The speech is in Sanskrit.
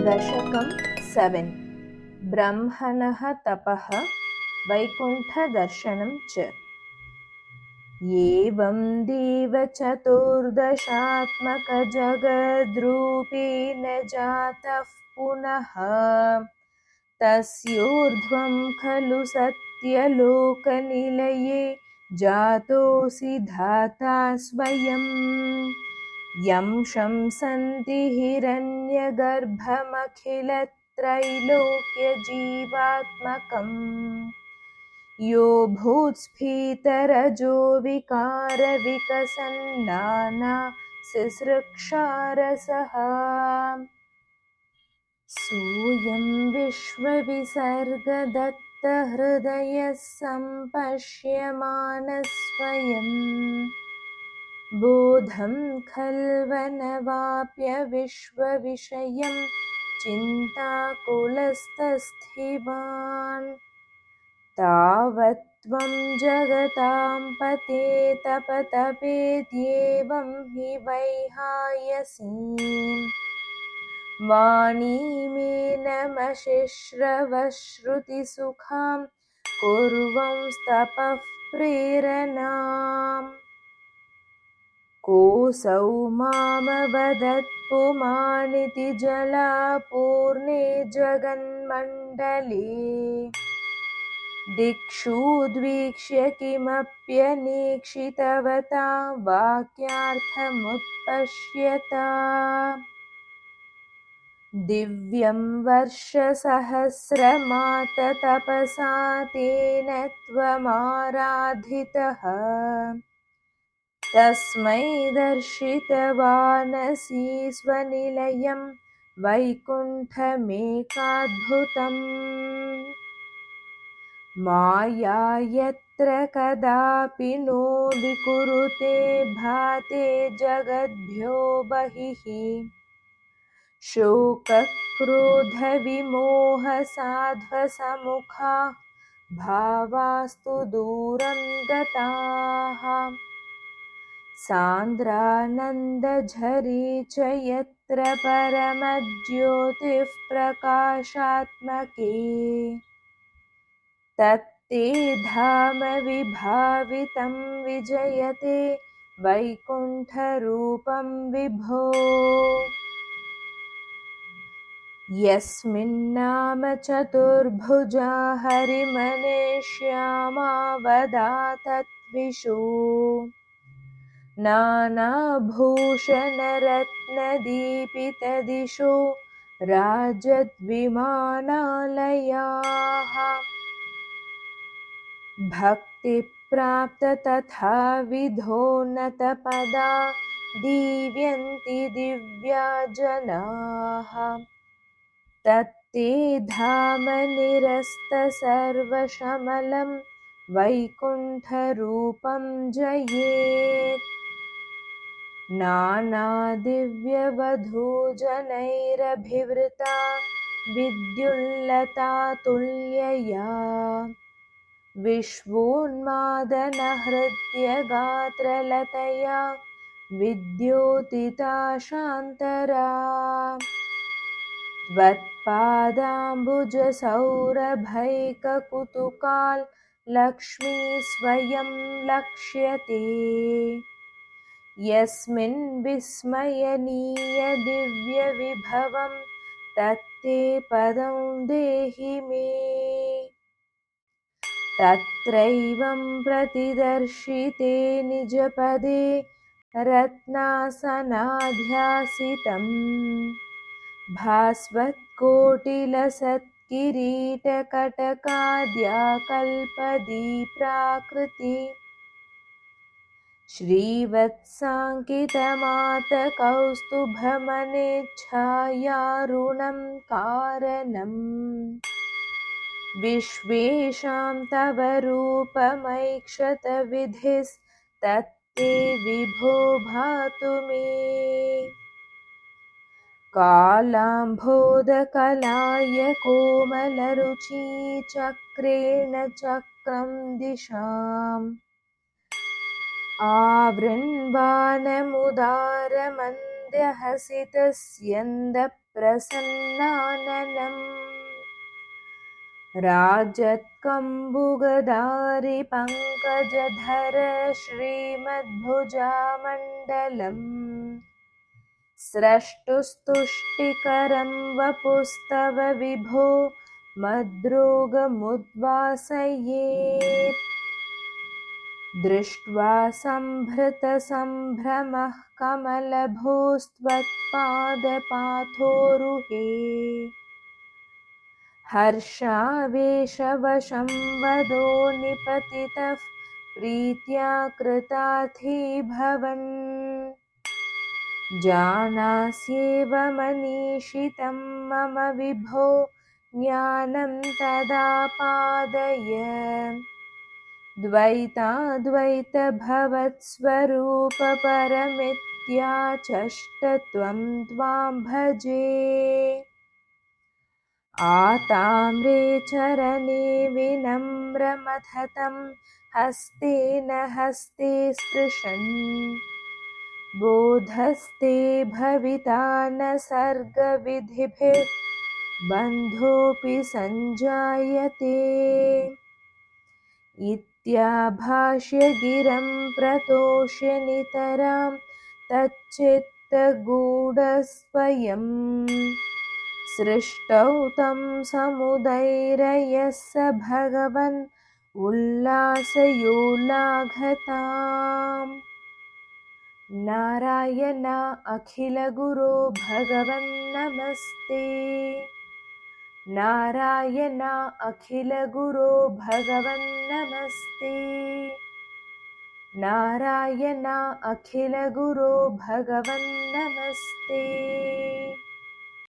दशकं 7 ब्रह्मणः तपः वैकुण्ठदर्शनं च। एवं देवचतुर्दशात्मकजगद्रूपेण जातः पुनः तस्योर्ध्वं खलु सत्यलोकनिलये जातोऽसि धाता स्वयं। यं शंसन्ति हिरण्यगर्भमखिलत्रैलोक्यजीवात्मकम् यो भूत्स्फीतरजो विकारविकसन्नाना सिसृक्षारसः सोऽयं विश्वविसर्गदत्तहृदयः सम्पश्यमानः स्वयम् बोधं खल्वनवाप्य विश्वविषयं चिन्ताकुलस्थस्थिवान् तावत् त्वं जगतां पते तपतपेत्येवं हि वैहायसीं वाणीमेनमशिश्रवश्रुतिसुखां कुर्वंस्तपः प्रेरणाम् कोऽसौ मामवदत् पुमानिति जलापूर्णे जगन्मण्डले दिक्षुद्वीक्ष्य किमप्यनेक्षितवता वाक्यार्थमुत्पश्यता दिव्यं वर्षसहस्रमाततपसा तेन त्वमाराधितः तस्मै दर्शितवानसि स्वनिलयं वैकुण्ठमेकाद्भुतम् माया यत्र कदापि नो विकुरुते भाते जगद्भ्यो बहिः शोकक्रोधविमोहसाध्वसमुखा भावास्तु दूरं गताः सान्द्रानन्दझरी च यत्र परमज्योतिः प्रकाशात्मके तत्ते धाम विभावितं विजयते वैकुण्ठरूपं विभो यस्मिन्नाम चतुर्भुजा हरिमनेश्यामावदातत्विषु नानाभूषणरत्नदीपितदिशो राजद्विमानालयाः भक्तिप्राप्त तथा विधोन्नतपदा दीव्यन्ति दिव्या जनाः तत्ते धाम निरस्तसर्वशमलं वैकुण्ठरूपं जयेत् नानादिव्यवधूजनैरभिवृता विद्युल्लतातुल्यया विश्वोन्मादनहृद्यगात्रलतया विद्योतिता शान्तरा त्वत्पादाम्बुजसौरभैककुतुकाल् लक्ष्मी स्वयं लक्ष्यते यस्मिन् विस्मयनीयदिव्यविभवं तत्ते पदं देहि मे तत्रैवं प्रतिदर्शिते निजपदे रत्नासनाध्यासितम् भास्वत्कोटिलसत्किरीटकटकाद्याकल्पदीप्राकृति श्रीवत्साङ्कितमातकौस्तुभमनेच्छायारुणं कारणम् विश्वेषां तव रूपमैक्षतविधिस्तत्ते विभो भातु मे कालाम्भोदकलाय कोमलरुचि चक्रेण चक्रं दिशाम् आवृण्वानमुदारमन्दहसितस्यन्दः प्रसन्नाननम् राजत्कम्बुगदारि पङ्कजधर श्रीमद्भुजामण्डलम् स्रष्टुस्तुष्टिकरं वपुस्तव विभो मद्रोगमुद्वासयेत् दृष्ट्वा सम्भृतसम्भ्रमः कमलभोस्त्वत्पादपाथोरुहे हर्षावेशवशं वदो निपतितः प्रीत्या कृतार्थीभवन् जानास्येव मनीषितं मम विभो ज्ञानं तदापादय द्वैताद्वैतभवत्स्वरूपपरमित्याचष्ट त्वां भजे आताम्रे चरणे विनम्रमथतं हस्तेन हस्ते स्पृशन् बोधस्ते भविता न सर्गविधिभिः बन्धोऽपि सञ्जायते इत्याभाष्य गिरं प्रतोष्य नितरां तच्चित्तगूढस्वयं सृष्टौ तं समुदैरयः स भगवन् उल्लासयोल्लाघताम् नारायण अखिलगुरो भगवन्नमस्ते नारायण अखिलगुरो भगवन्नमस्ते नारायण अखिलगुरो भगवन्नमस्ते